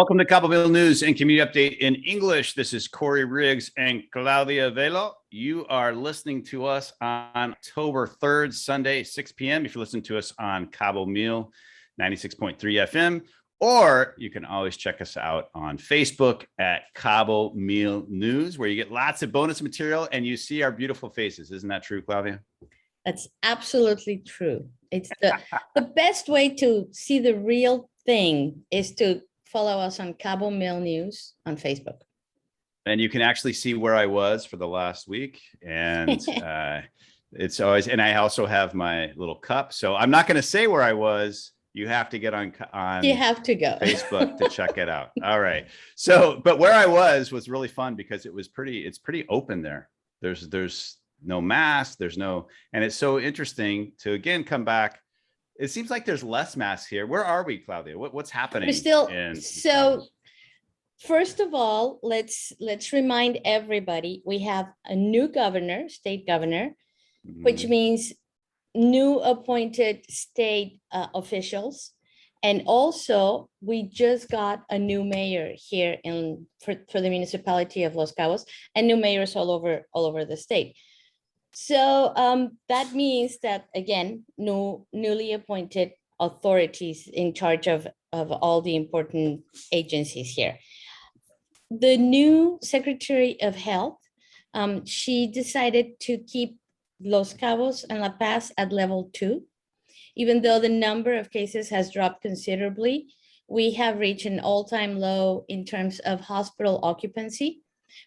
Welcome to Cabomil News and Community Update in English. This is Korey Riggs and Claudia Velo. You are listening to us on October 3rd, Sunday, 6 p.m. If you listen to us on Cabomil 96.3 FM, or you can always check us out on Facebook at Cabomil News, where you get lots of bonus material and you see our beautiful faces. Isn't that true, Claudia? That's absolutely true. It's the best way to see the real thing is to follow us on Cabomil News on Facebook. And you can actually see where I was for the last week. And it's always, and I also have my little cup. So I'm not going to say where I was. You have to get on you have to go Facebook to check it out. All right. So, but where I was really fun because it's pretty open there. There's no mask, and it's so interesting to again come back. It seems like there's less masks here. Where are we, Claudia? What's happening? We're still so. First of all, let's remind everybody we have a new governor, state governor, which means new appointed state officials, and also we just got a new mayor here for the municipality of Los Cabos, and new mayors all over the state. So that means that, again, newly appointed authorities in charge of all the important agencies here. The new Secretary of Health, she decided to keep Los Cabos and La Paz at level 2. Even though the number of cases has dropped considerably, we have reached an all-time low in terms of hospital occupancy.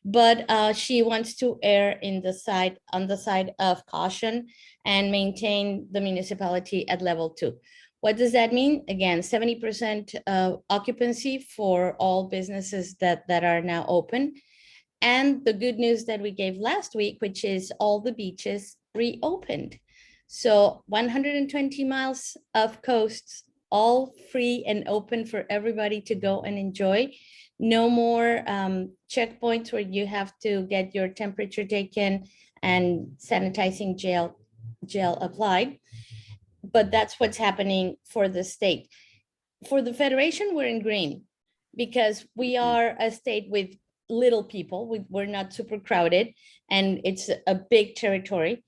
But she wants to err on the side of caution and maintain the municipality at level 2. What does that mean? Again, 70% occupancy for all businesses that are now open. And the good news that we gave last week, which is all the beaches reopened. So 120 miles of coasts, all free and open for everybody to go and enjoy. No more checkpoints where you have to get your temperature taken and sanitizing gel applied. But that's what's happening for the state. For the federation, we're in green because we are a state with little people. We're not super crowded and it's a big territory.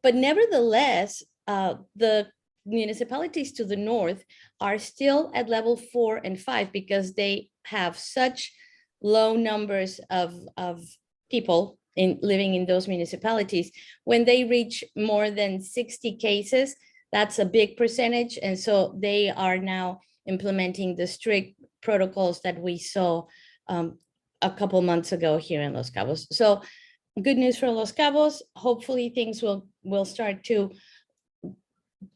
But nevertheless, the municipalities to the north are still at level 4 and 5 because they have such low numbers of people living in those municipalities. When they reach more than 60 cases, that's a big percentage. And so they are now implementing the strict protocols that we saw a couple months ago here in Los Cabos. So good news for Los Cabos. Hopefully things will start to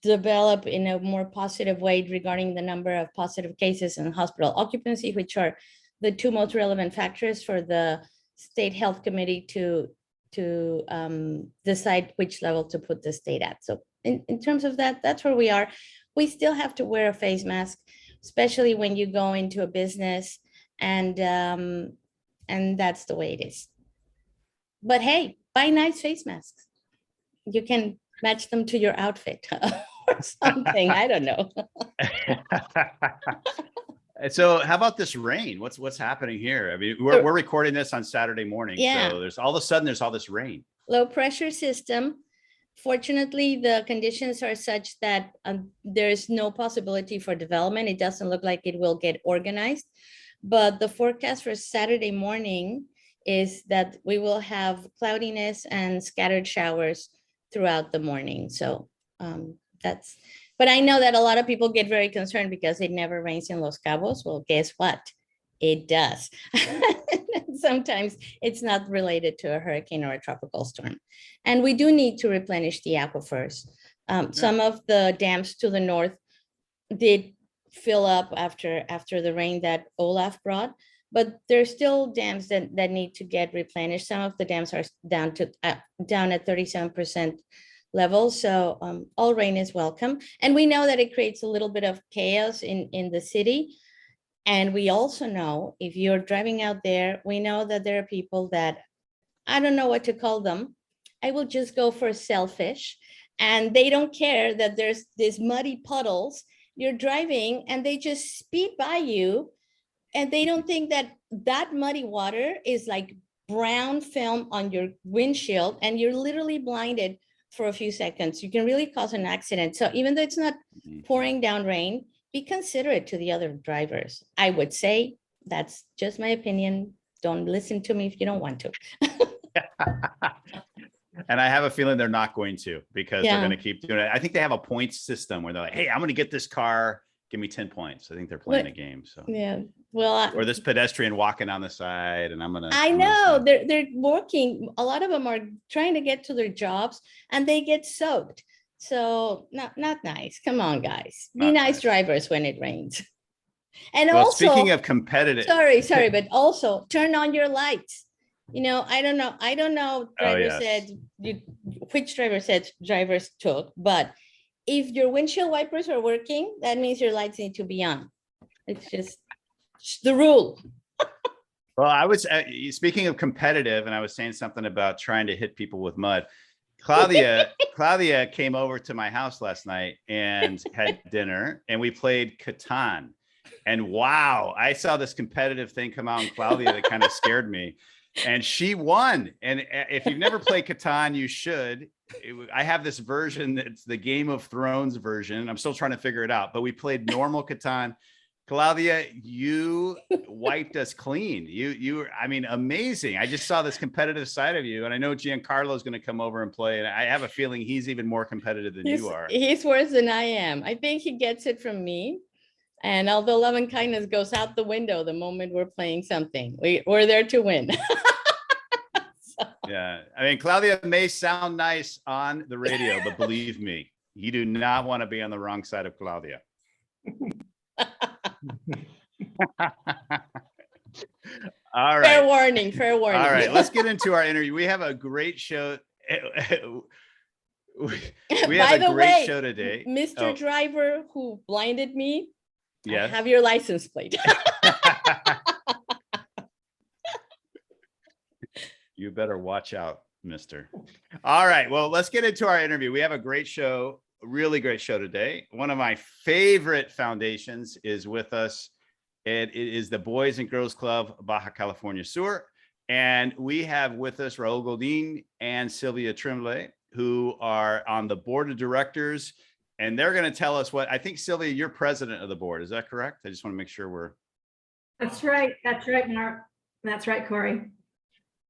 develop in a more positive way regarding the number of positive cases and hospital occupancy, which are the two most relevant factors for the state health committee to decide which level to put the state at. So in terms of that, that's where we are. We still have to wear a face mask, especially when you go into a business, and that's the way it is. But hey, buy nice face masks. You can match them to your outfit or something. I don't know. So how about this rain? What's happening here? I mean, we're recording this on Saturday morning. Yeah. So there's all this rain. Low pressure system. Fortunately, the conditions are such that there's no possibility for development. It doesn't look like it will get organized. But the forecast for Saturday morning is that we will have cloudiness and scattered showers throughout the morning. So but I know that a lot of people get very concerned because it never rains in Los Cabos. Well, guess what? It does. Sometimes it's not related to a hurricane or a tropical storm. And we do need to replenish the aquifers. Some of the dams to the north did fill up after the rain that Olaf brought, but there's still dams that need to get replenished. Some of the dams are down at 37% level. So all rain is welcome. And we know that it creates a little bit of chaos in the city. And we also know, if you're driving out there, we know that there are people that, I don't know what to call them. I will just go for selfish. And they don't care that there's these muddy puddles. You're driving and they just speed by you And they don't think that that muddy water is like brown film on your windshield and you're literally blinded for a few seconds. You can really cause an accident. So even though it's not pouring down rain, be considerate to the other drivers. I would say that's just my opinion. Don't listen to me if you don't want to. And I have a feeling they're not going to, because Yeah. they're going to keep doing it. I think they have a points system where they're like, hey, I'm going to get this car. Give me 10 points. I think they're playing a game. So Yeah. Well, or this pedestrian walking on the side, and I'm gonna. I know they're working. A lot of them are trying to get to their jobs and they get soaked. So not nice. Come on, guys. Be nice drivers when it rains. And well, also, speaking of competitive, sorry, but also turn on your lights. You know, I don't know. Driver said which driver said drivers took, but if your windshield wipers are working, that means your lights need to be on. It's just the rule. well, I was speaking of competitive, and I was saying something about trying to hit people with mud. Claudia came over to my house last night and had dinner, and we played Catan. And wow, I saw this competitive thing come out in Claudia that kind of scared me. And she won. And if you've never played Catan, you should. I have this version that's the Game of Thrones version. I'm still trying to figure it out, but we played normal Catan. Claudia, you wiped us clean. I mean, amazing. I just saw this competitive side of you, and I know Giancarlo is going to come over and play, and I have a feeling he's even more competitive than you are. He's worse than I am. I think he gets it from me. And although love and kindness goes out the window the moment we're playing something, we're there to win. Yeah, I mean, Claudia may sound nice on the radio, but believe me, you do not want to be on the wrong side of Claudia. All right. Fair warning. All right, let's get into our interview. We have a great show. We have a great show today. Mr. Driver who blinded me, yes. I have your license plate. You better watch out, mister. All right, well, let's get into our interview. We have a great show, really great show today. One of my favorite foundations is with us. It is the Boys and Girls Club Baja California Sur. And we have with us Raul Godin and Sylvia Tremblay, who are on the board of directors. And they're going to tell us what, I think, Sylvia, you're president of the board. Is that correct? I just want to make sure we're. That's right, Mark. That's right, Korey.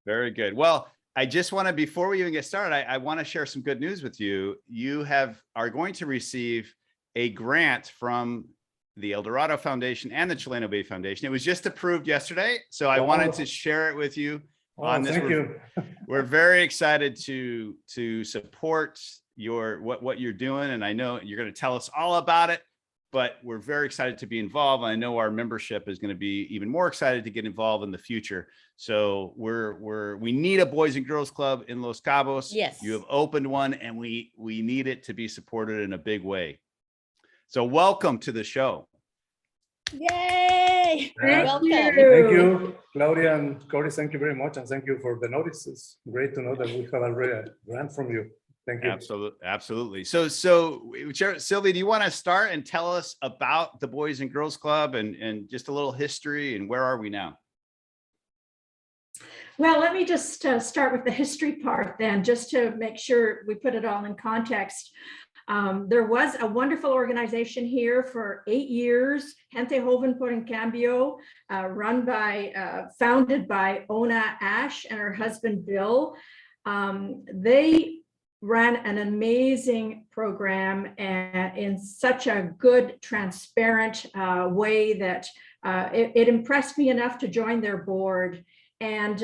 Very good. Well, I just want to, before we even get started, I want to share some good news with you. You are going to receive a grant from the El Dorado Foundation and the Chileno Bay Foundation. It was just approved yesterday, so I wanted to share it with you on this. Thank you. We're very excited to support what you're doing, and I know you're going to tell us all about it. But we're very excited to be involved. I know our membership is going to be even more excited to get involved in the future. So we need a Boys and Girls Club in Los Cabos. Yes. You have opened one, and we need it to be supported in a big way. So welcome to the show. Yay! Welcome. Thank you, Claudia and Korey. Thank you very much, and thank you for the notices. Great to know that we have already a grant from you. Thank you. Absolutely. So Sylvia, do you want to start and tell us about the Boys and Girls Club and just a little history, and where are we now? Well, let me just start with the history part then, just to make sure we put it all in context. There was a wonderful organization here for 8 years, Gente Joven por en Cambio, founded by Ona Ash and her husband, Bill. They ran an amazing program and in such a good, transparent way that it impressed me enough to join their board. And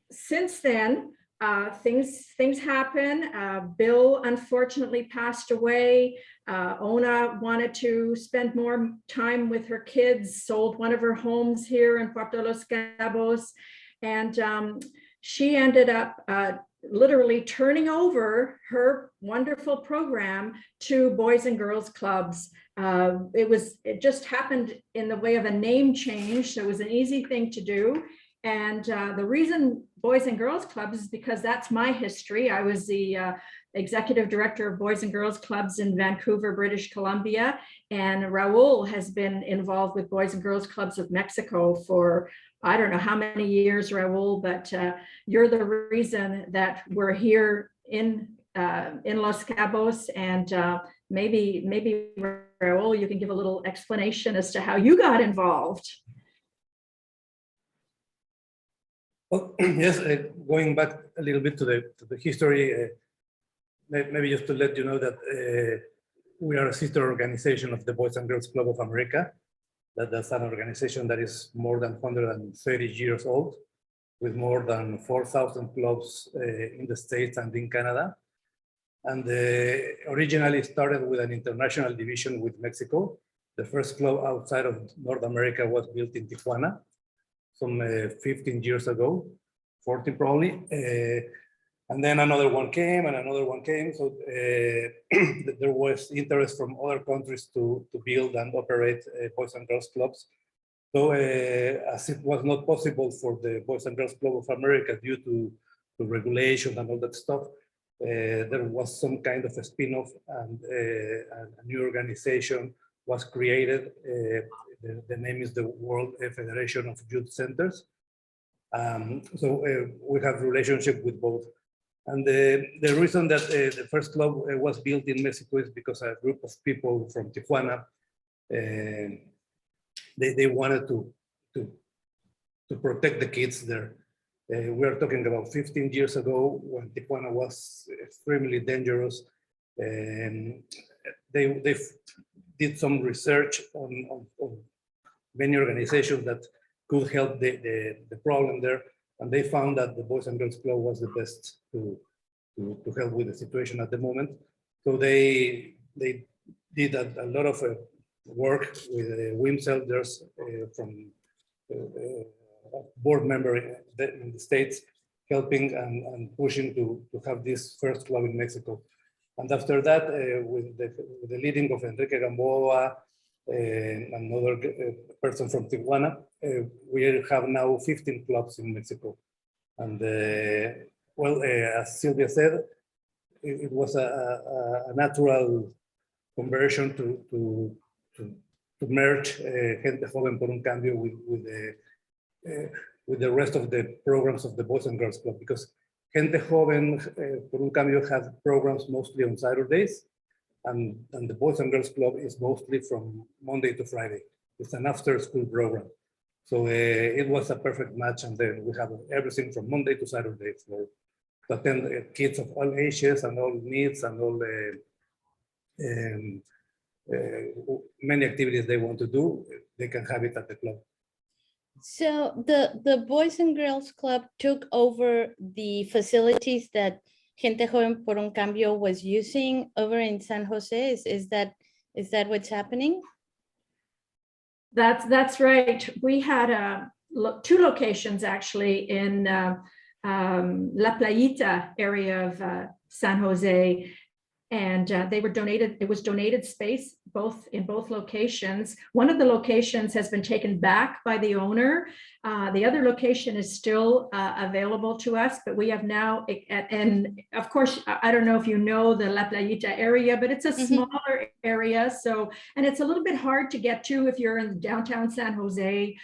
since then, things happen. Bill unfortunately passed away. Ona wanted to spend more time with her kids, sold one of her homes here in Puerto Los Cabos, and she ended up literally turning over her wonderful program to Boys and Girls Clubs. It just happened in the way of a name change, so it was an easy thing to do. And the reason Boys and Girls Clubs is because that's my history. I was the executive director of Boys and Girls Clubs in Vancouver, British Columbia. And Raul has been involved with Boys and Girls Clubs of Mexico for, I don't know how many years, Raul, but you're the reason that we're here in Los Cabos. And maybe Raul, you can give a little explanation as to how you got involved. Well, yes, going back a little bit to the history, maybe just to let you know that we are a sister organization of the Boys and Girls Club of America. That's an organization that is more than 130 years old, with more than 4,000 clubs in the States and in Canada. And originally started with an international division with Mexico. The first club outside of North America was built in Tijuana some 15 years ago, 14 probably. And then another one came and another one came. So there was interest from other countries to build and operate Boys and Girls Clubs. So as it was not possible for the Boys and Girls Club of America due to regulation and all that stuff, there was some kind of a spin-off, and a new organization was created. The name is the World Federation of Youth Centers. So we have relationship with both. And the reason that the first club was built in Mexico is because a group of people from Tijuana, they wanted to protect the kids there. We are talking about 15 years ago, when Tijuana was extremely dangerous. They did some research on many organizations that could help the problem there, and they found that the Boys and Girls Club was the best to help with the situation at the moment. So they did a lot of work with Wim Selders from board member in the States, helping and pushing to have this first club in Mexico. And after that, with the leading of Enrique Gamboa, another person from Tijuana, we have now 15 clubs in Mexico. And well, as Sylvia said, it was a natural conversion to merge Gente Joven por un Cambio with the rest of the programs of the Boys and Girls Club, because Gente Joven por un Cambio has programs mostly on Saturdays, and the Boys and Girls Club is mostly from Monday to Friday. It's an after-school program. So it was a perfect match, and then we have everything from Monday to Saturday to attend kids of all ages and all needs and all many activities they want to do. They can have it at the club. So the Boys and Girls Club took over the facilities that Gente Joven por un Cambio was using over in San Jose. Is that what's happening? That's right. We had two locations actually in La Playita area of San Jose, and they were donated. It was donated space in both locations. One of the locations has been taken back by the owner. The other location is still available to us, but we have now, and of course, I don't know if you know the La Playita area, but it's a smaller area. So, and it's a little bit hard to get to if you're in downtown San Jose.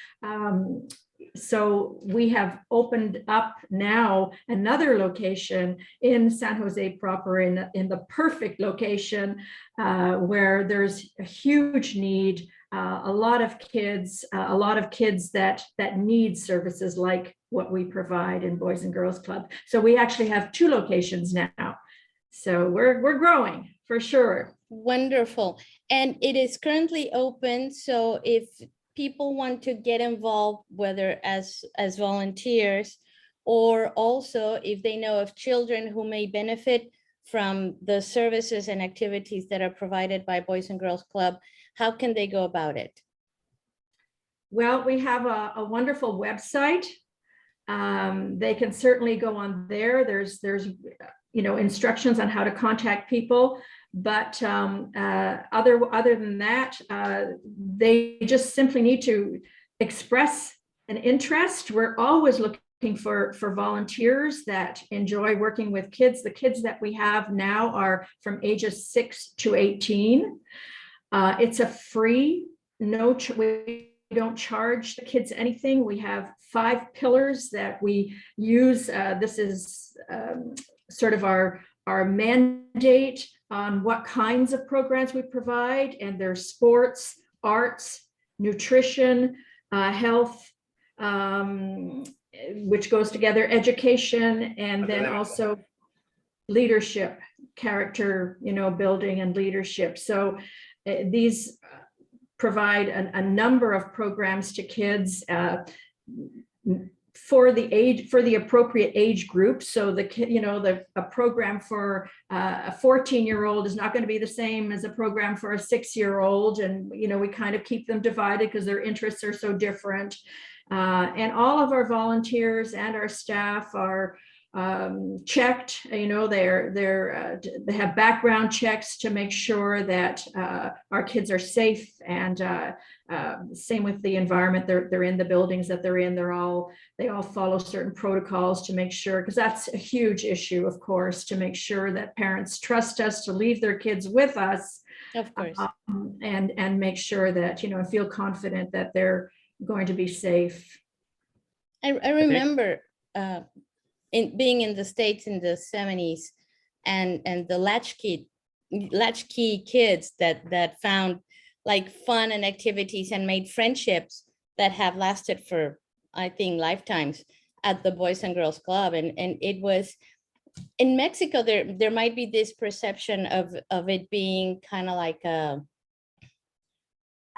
So we have opened up now another location in San Jose proper, in the perfect location where there's a huge need, a lot of kids that need services like what we provide in Boys and Girls Club. So we actually have two locations now. So we're growing for sure. Wonderful. And it is currently open. So if people want to get involved, whether as volunteers, or also if they know of children who may benefit from the services and activities that are provided by Boys and Girls Club, how can they go about it? Well, we have a wonderful website. They can certainly go on there. There's instructions on how to contact people. But other than that, they just simply need to express an interest, we're always looking for volunteers that enjoy working with kids. The kids that we have now are from ages 6 to 18. It's a free, we don't charge the kids anything. We have 5 pillars that we use. This is sort of our mandate on what kinds of programs we provide, and there's sports, arts, nutrition, health, which goes together, education, and then also leadership, character, building and leadership. So these provide a number of programs to kids for the appropriate age group. So the kid, a program for a 14-year-old is not going to be the same as a program for a 6-year-old, and we kind of keep them divided because their interests are so different. And all of our volunteers and our staff are checked. They have background checks to make sure that our kids are safe, and same with the environment they're in, the buildings that they're in. They all follow certain protocols to make sure, because that's a huge issue, of course, to make sure that parents trust us to leave their kids with us, Of course. and make sure that feel confident that they're going to be safe. I remember being in the States in the 70s, and the latchkey kids that found like fun and activities and made friendships that have lasted for, I think, lifetimes at the Boys and Girls Club. And it was in Mexico, there might be this perception of it being kind of like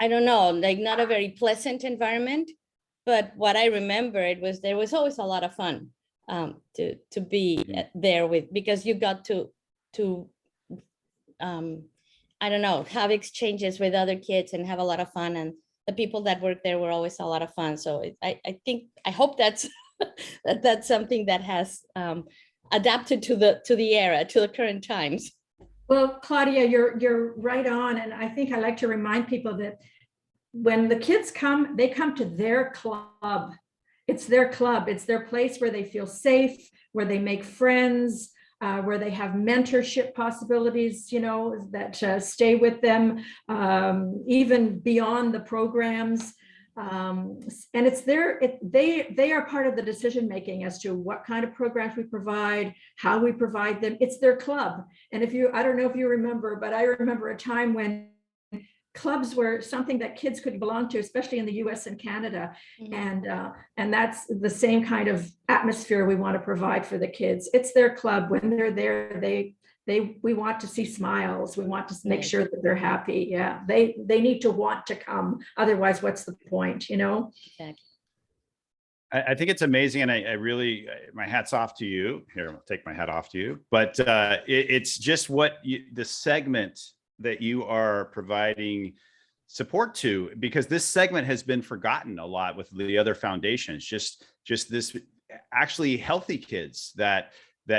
I don't know, like not a very pleasant environment. But what I remember, there was always a lot of fun to be there with, because you got to I don't know, have exchanges with other kids and have a lot of fun. And the people that worked there were always a lot of fun. So I hope that's that's something that has adapted to the era, to the current times. Well, Claudia, you're right on. And I think I like to remind people that when the kids come, they come to their club. It's their club. It's their place where they feel safe, where they make friends, where they have mentorship possibilities, that stay with them, even beyond the programs. And it's they are part of the decision-making as to what kind of programs we provide, how we provide them. It's their club. And I don't know if you remember, but I remember a time when clubs were something that kids could belong to, especially in the US and Canada. Mm-hmm. And that's the same kind of atmosphere we want to provide for the kids. It's their club. When they're there, we want to see smiles. We want to make sure that they're happy. Yeah, they need to want to come. Otherwise, what's the point, Exactly. I think it's amazing. And I really, my hat's off to you. Here, I'll take my hat off to you. But it's just the segment that you are providing support to, because this segment has been forgotten a lot with the other foundations, just this actually healthy kids that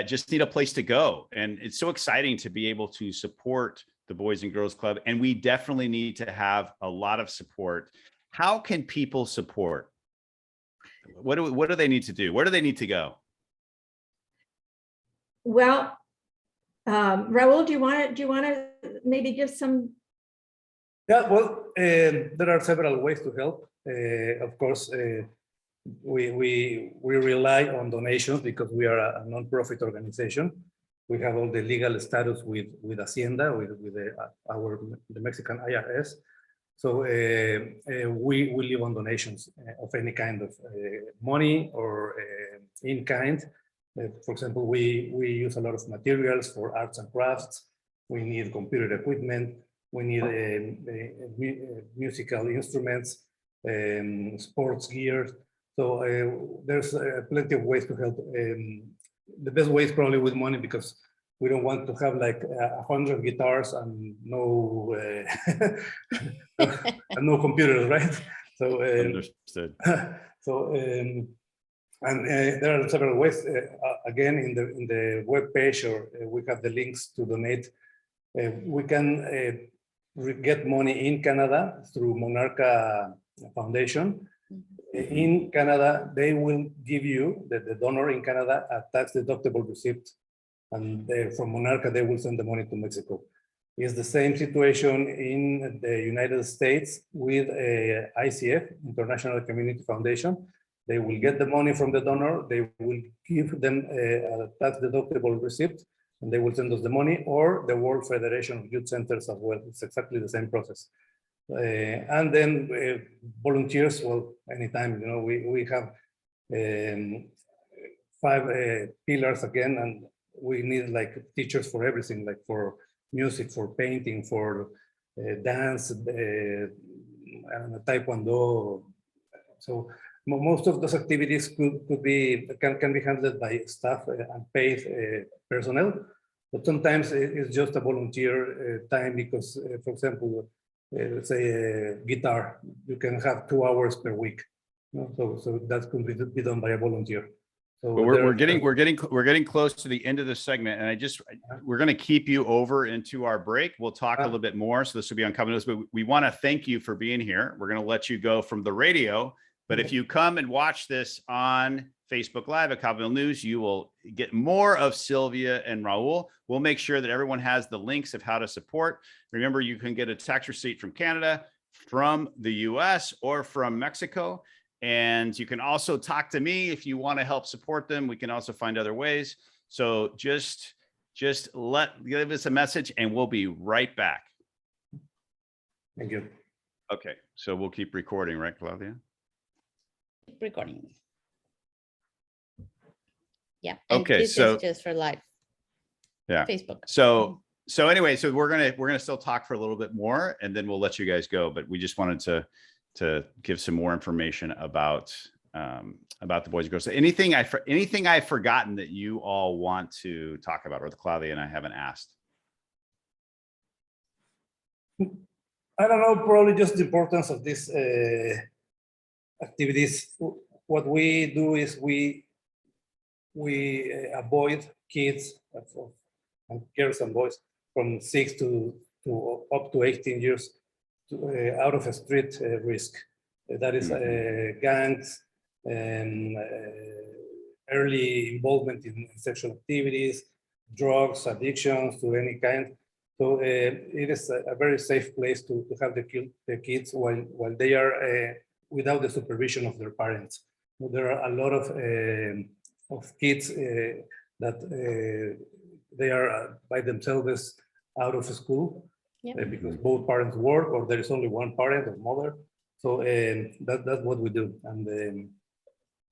just need a place to go. And it's so exciting to be able to support the Boys and Girls Club. And we definitely need to have a lot of support. How can people support? What do they need to do? Where do they need to go? Well, Raul, do you want to maybe give some? Yeah, well, there are several ways to help. Of course, we rely on donations because we are a non-profit organization. We have all the legal status with Hacienda, with the Mexican IRS. So we live on donations of any kind of money or in kind. For example, we use a lot of materials for arts and crafts. We need computer equipment. We need musical instruments, sports gear. So there's plenty of ways to help. The best way is probably with money, because we don't want to have like 100 guitars and no and no computers, right? So Understood. So and there are several ways. Again, in the web page, or we have the links to donate. We can get money in Canada through Monarca Foundation. In Canada, they will give you, the donor in Canada, a tax-deductible receipt. And from Monarca, they will send the money to Mexico. It's the same situation in the United States with ICF, International Community Foundation. They will get the money from the donor, they will give them a tax-deductible receipt, and they will send us the money, or the World Federation of Youth Centers as well. It's exactly the same process. And then volunteers, well, anytime, we have 5 pillars again, and we need like teachers for everything, like for music, for painting, for dance, taekwondo. So most of those activities can be handled by staff and paid personnel, but sometimes it's just a volunteer time because, for example, let's say guitar, you can have 2 hours per week. So that could be done by a volunteer. So but we're getting close to the end of the segment, and we're going to keep you over into our break. We'll talk a little bit more. So this will be on Cabomil, but we want to thank you for being here. We're going to let you go from the radio, but if you come and watch this on Facebook Live at Cabomil News, you will get more of Sylvia and Raul. We'll make sure that everyone has the links of how to support. Remember, you can get a tax receipt from Canada, from the US, or from Mexico. And you can also talk to me if you want to help support them. We can also find other ways. So just give us a message and we'll be right back. Thank you. Okay, so we'll keep recording, right, Claudia? Recording. Yeah. Okay, this so is just for live. Yeah. Facebook. So anyway, so we're gonna still talk for a little bit more, and then we'll let you guys go. But we just wanted to give some more information about the Boys and Girls. So anything I've forgotten that you all want to talk about, or Claudia and I haven't asked? I don't know, probably just the importance of these activities. What we do is we avoid kids and girls and boys from 6 to up to 18 years out of a street risk. That is gangs and early involvement in sexual activities, drugs, addictions to any kind. So it is a very safe place to have the kids while they are without the supervision of their parents. So there are a lot of kids that they are by themselves out of school. Yep. Because both parents work, or there is only one parent or mother. So that's what we do. And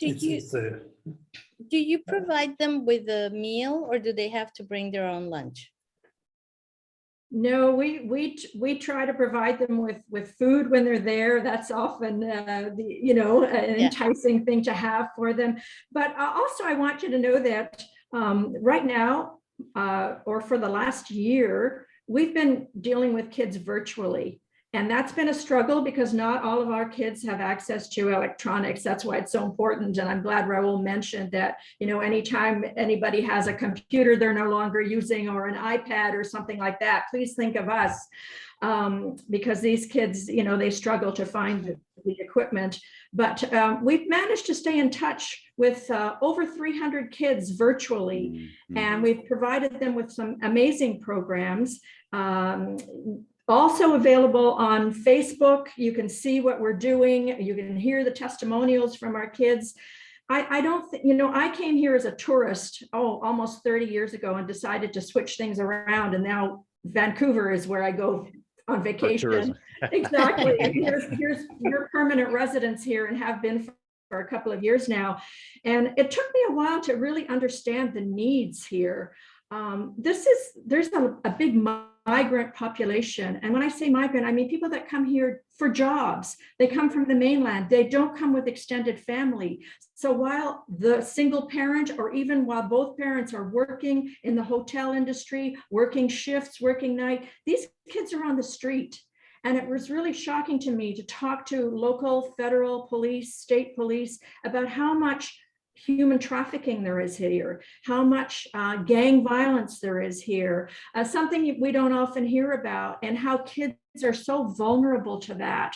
do you provide them with a meal, or do they have to bring their own lunch? No, we try to provide them with food when they're there. That's often an enticing thing to have for them. But also, I want you to know that right now, or for the last year, we've been dealing with kids virtually. And that's been a struggle because not all of our kids have access to electronics. That's why it's so important. And I'm glad Raul mentioned that, anytime anybody has a computer they're no longer using, or an iPad or something like that, please think of us. Because these kids, they struggle to find the equipment. But we've managed to stay in touch with over 300 kids virtually. And we've provided them with some amazing programs. Also available on Facebook. You can see what we're doing. You can hear the testimonials from our kids. I came here as a tourist, almost 30 years ago, and decided to switch things around. And now Vancouver is where I go on vacation. Exactly. Here's your permanent residence here, and have been for a couple of years now. And it took me a while to really understand the needs here. There's a big migrant population. And when I say migrant, I mean people that come here for jobs. They come from the mainland. They don't come with extended family. So while the single parent, or even while both parents are working in the hotel industry, working shifts, working night, these kids are on the street. And it was really shocking to me to talk to local, federal police, state police about how much human trafficking there is here, how much gang violence there is here, something we don't often hear about, and how kids are so vulnerable to that.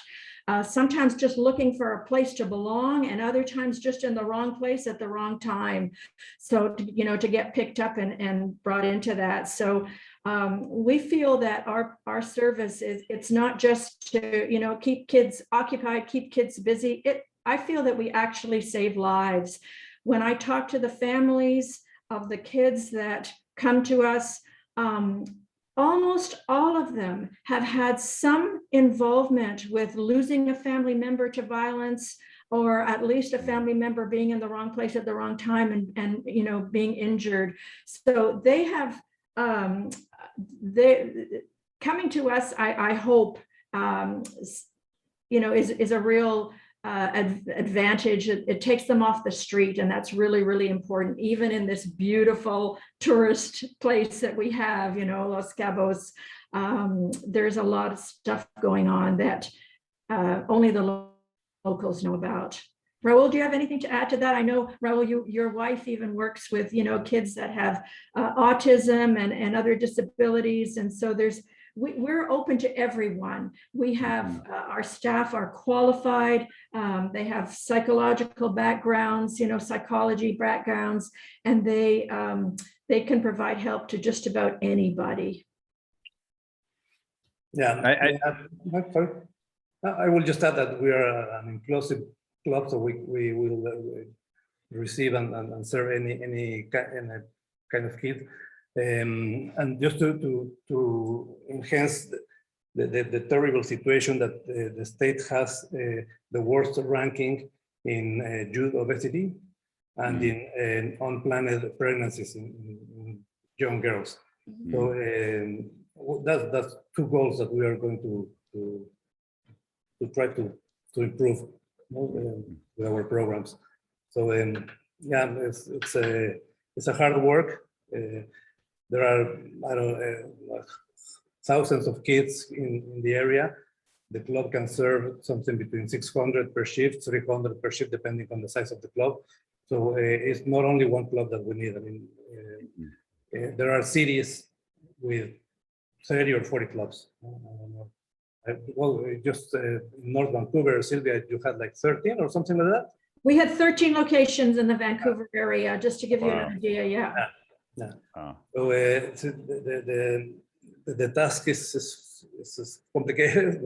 Sometimes just looking for a place to belong, and other times just in the wrong place at the wrong time. So, to get picked up and brought into that. So we feel that our service it's not just to, keep kids occupied, keep kids busy. I feel that we actually save lives. When I talk to the families of the kids that come to us, almost all of them have had some involvement with losing a family member to violence, or at least a family member being in the wrong place at the wrong time and being injured. So they have coming to us, I hope, is a real advantage. It takes them off the street, and that's really, really important, even in this beautiful tourist place that we have, Los Cabos. There's a lot of stuff going on that only the locals know about. Raul, do you have anything to add to that? I know, Raul, your wife even works with, kids that have autism and other disabilities. And so we're open to everyone. We have our staff are qualified. They have psychological backgrounds, psychology backgrounds, and they can provide help to just about anybody. Yeah, I will just add that we are an inclusive club, so we will receive and serve any kind of kid. And just to enhance the terrible situation that the state has the worst ranking in youth obesity and in unplanned pregnancies in young girls. So that's two goals that we are going to try to improve with our programs. So yeah, it's a hard work. There are thousands of kids in the area. The club can serve something between 600 per shift, 300 per shift, depending on the size of the club. So it's not only one club that we need. I mean, there are cities with 30 or 40 clubs. Well, just in North Vancouver, Sylvia, you had like 13 or something like that? We had 13 locations in the Vancouver area, just to give you an idea, yeah. So the task is complicated,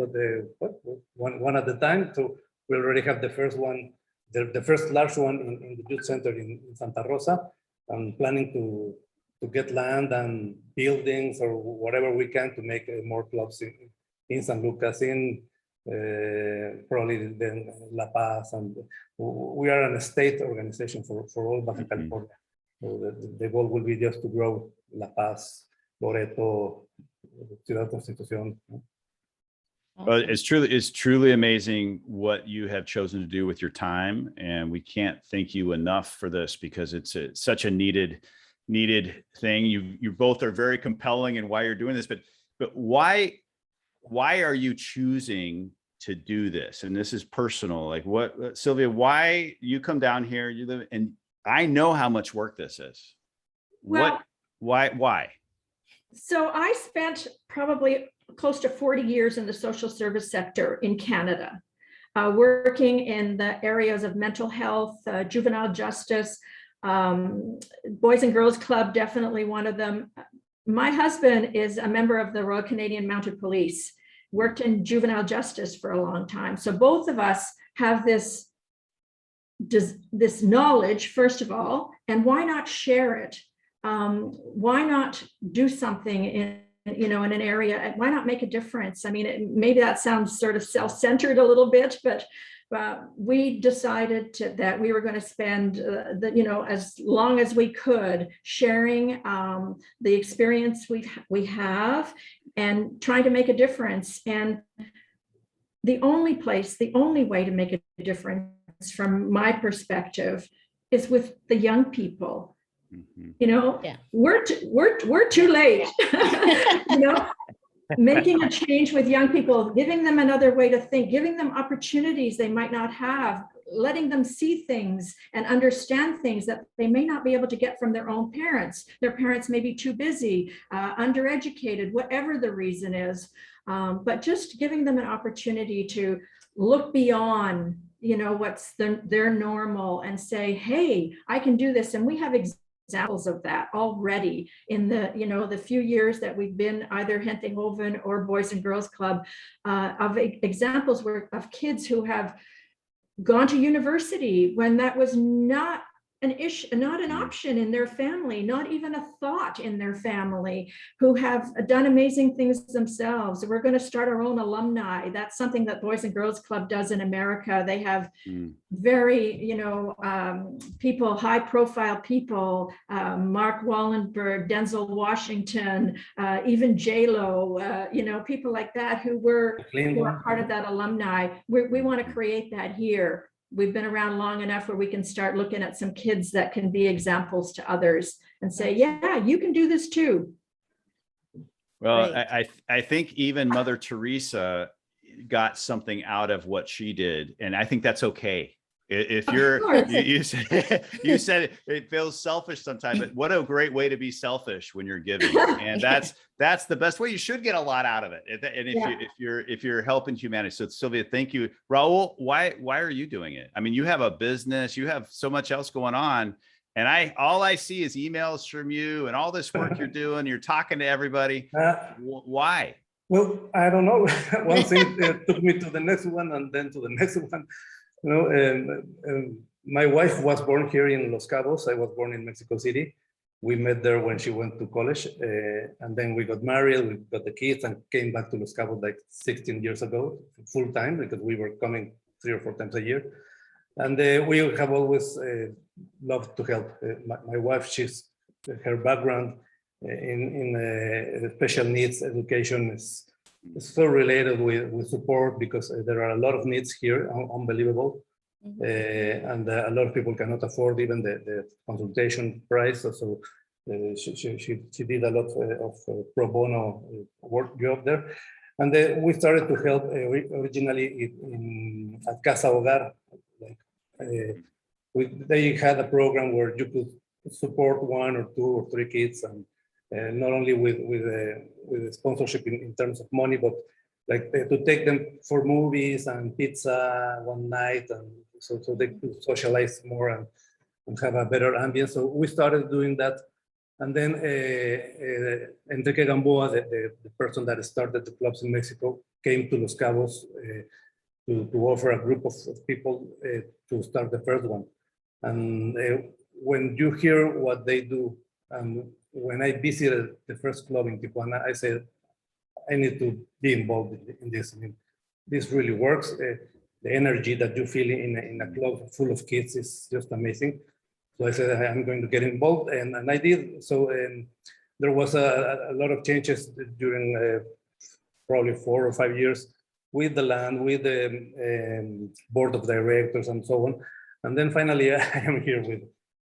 but one at a time. So we already have the first one, the first large one in the youth center in Santa Rosa. I'm planning to get land and buildings or whatever we can to make more clubs in San Lucas, in probably then La Paz, and we are an state organization for all Baja California. So the goal will be just to grow La Paz, Loreto, Ciudad Constitución. Well, it's truly amazing what you have chosen to do with your time, and we can't thank you enough for this, because it's such a needed thing. You both are very compelling in why you're doing this, but why are you choosing to do this? And this is personal. Like, what, Sylvia, why you come down here, you live, and I know how much work this is. Well, why? So I spent probably close to 40 years in the social service sector in Canada, working in the areas of mental health, juvenile justice, Boys and Girls Club, definitely one of them. My husband is a member of the Royal Canadian Mounted Police, worked in juvenile justice for a long time. So both of us have this knowledge, first of all, and why not share it? Why not do something in an area? Why not make a difference? I mean, maybe that sounds sort of self-centered a little bit, but we decided that we were going to spend as long as we could sharing the experience we have and trying to make a difference. And the only way to make a difference from my perspective is with the young people. Yeah. We're too late. Making a change with young people, giving them another way to think, giving them opportunities they might not have, letting them see things and understand things that they may not be able to get from their own parents. Their parents may be too busy, undereducated, whatever the reason is. but just giving them an opportunity to look beyond, what's their normal and say, hey, I can do this. And we have examples of that already in the few years that we've been either Hentehoven or Boys and Girls Club, of examples of kids who have gone to university when that was not an issue, not an option in their family, not even a thought in their family, who have done amazing things themselves. We're going to start our own alumni. That's something that Boys and Girls Club does in America. They have very, people, high profile people, Mark Wallenberg, Denzel Washington, even J-Lo, people like that who are part of that alumni. We want to create that here. We've been around long enough where we can start looking at some kids that can be examples to others and say, yeah, you can do this too. Well, I think even Mother Teresa got something out of what she did. And I think that's okay. If you said it feels selfish sometimes, but what a great way to be selfish when you're giving. And that's the best way. You should get a lot out of it. And if you're helping humanity. So Sylvia, thank you. Raul, why are you doing it? I mean, you have a business, you have so much else going on. And all I see is emails from you and all this work you're doing. You're talking to everybody. Why? Well, I don't know. One thing took me to the next one and then to the next one. My wife was born here in Los Cabos. I was born in Mexico City. We met there when she went to college, and then we got married, we got the kids, and came back to Los Cabos like 16 years ago, full time, because we were coming 3 or 4 times a year. And we have always loved to help. My wife, her background in special needs education is so related with support, because there are a lot of needs here, unbelievable. And a lot of people cannot afford even the consultation price. So she did a lot of pro bono work job there. And we started to help originally at Casa Hogar. They had a program where you could support 1 or 2 or 3 kids, and not only with sponsorship in terms of money, but like to take them for movies and pizza one night, and so they could socialize more and have a better ambience. So we started doing that. And then Enrique Gamboa, the person that started the clubs in Mexico, came to Los Cabos to offer a group of people to start the first one. And when you hear what they do, and when I visited the first club in Tijuana, I said, I need to be involved in this. I mean, this really works. The energy that you feel in a club full of kids is just amazing. So I said, I'm going to get involved, and I did. So there was a lot of changes during probably 4 or 5 years with the land, with the board of directors and so on. And then finally, I am here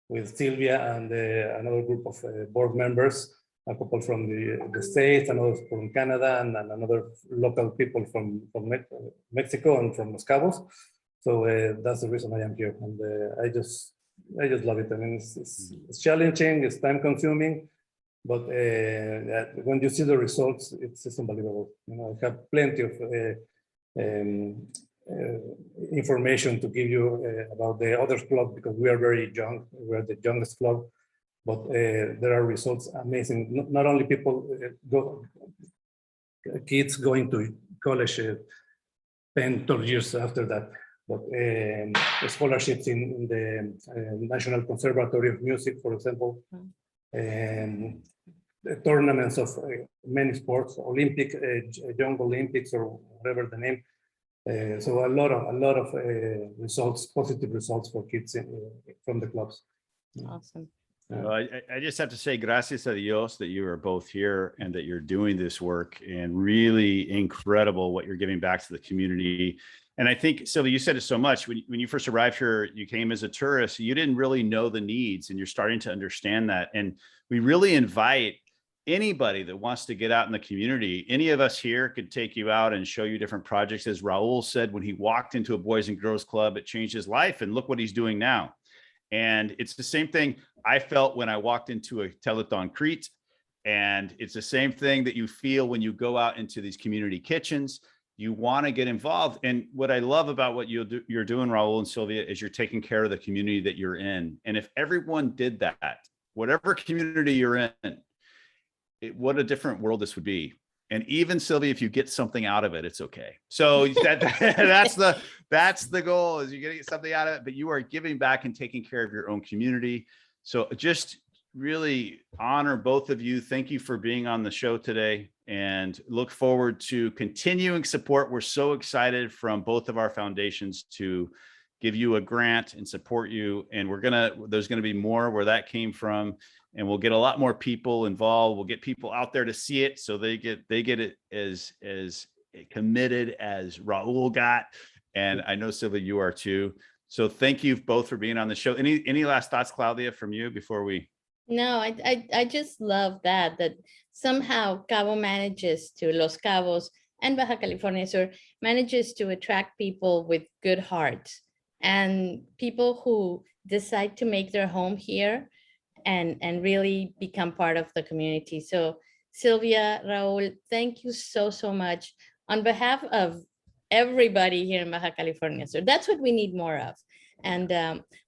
with Sylvia and another group of board members, a couple from the States, another from Canada, and another local people from Mexico and from Los Cabos. So that's the reason I am here. And I just love it. I mean, it's challenging, it's time consuming, but when you see the results, it's unbelievable. You know, I have plenty of information to give you about the other club, because we are very young. We are the youngest club, but there are results amazing. Not only people kids going to college 10, 12 years after that, but scholarships in the National Conservatory of Music, for example, tournaments of many sports, Olympic, Young Olympics, or whatever the name. So a lot of results, positive results for kids from the clubs. Awesome. Well, I just have to say, gracias a Dios that you are both here and that you're doing this work, and really incredible what you're giving back to the community. And I think, Sylvia, you said it so much. When you first arrived here, you came as a tourist, you didn't really know the needs, and you're starting to understand that. And we really invite anybody that wants to get out in the community. Any of us here could take you out and show you different projects. As Raul said, when he walked into a Boys and Girls Club, it changed his life, and look what he's doing now. And it's the same thing I felt when I walked into a Telethon Crete. And it's the same thing that you feel when you go out into these community kitchens. You want to get involved. And what I love about what you're doing, Raul and Sylvia, is you're taking care of the community that you're in. And if everyone did that, whatever community you're in, what a different world this would be. And even Sylvia, if you get something out of it, it's okay. So that's the goal, is you're getting something out of it, but you are giving back and taking care of your own community. So just really honor both of you. Thank you for being on the show today, and look forward to continuing support. We're so excited from both of our foundations to give you a grant and support you. And there's gonna be more where that came from, and we'll get a lot more people involved. We'll get people out there to see it, so they get it as committed as Raul got. And I know, Sylvia, you are too. So thank you both for being on the show. Any last thoughts, Claudia, from you before we? No, I just love that somehow Cabo manages to, Los Cabos and Baja California Sur manages to attract people with good hearts and people who decide to make their home here and really become part of the community. So Sylvia, Raul, thank you so much on behalf of everybody here in Baja California Sur. That's what we need more of. And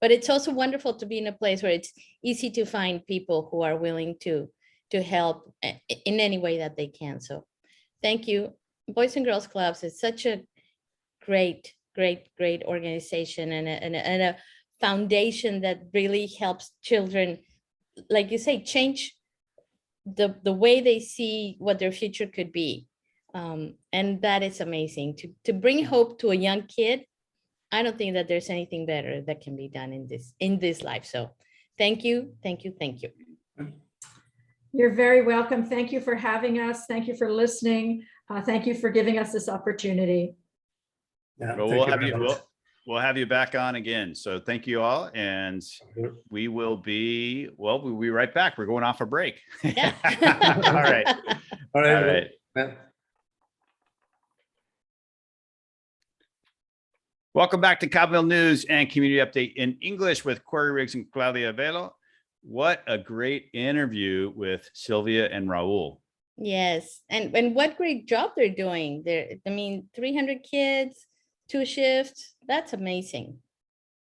but it's also wonderful to be in a place where it's easy to find people who are willing to help in any way that they can. So thank you. Boys and Girls Clubs is such a great organization and a foundation that really helps children, like you say, change the way they see what their future could be. And that is amazing. To bring hope to a young kid, I don't think that there's anything better that can be done in this life. So thank you. You're very welcome. Thank you for having us. Thank you for listening. Thank you for giving us this opportunity. Yeah, Well, we'll have you back on again. So thank you all. And we'll be right back. We're going off a break. Yeah. All right. Yeah. Welcome back to Cabomil News and Community Update in English with Korey Riggs and Claudia Velo. What a great interview with Sylvia and Raul. Yes, and what great job they're doing. 300 kids, 2 shifts. That's amazing.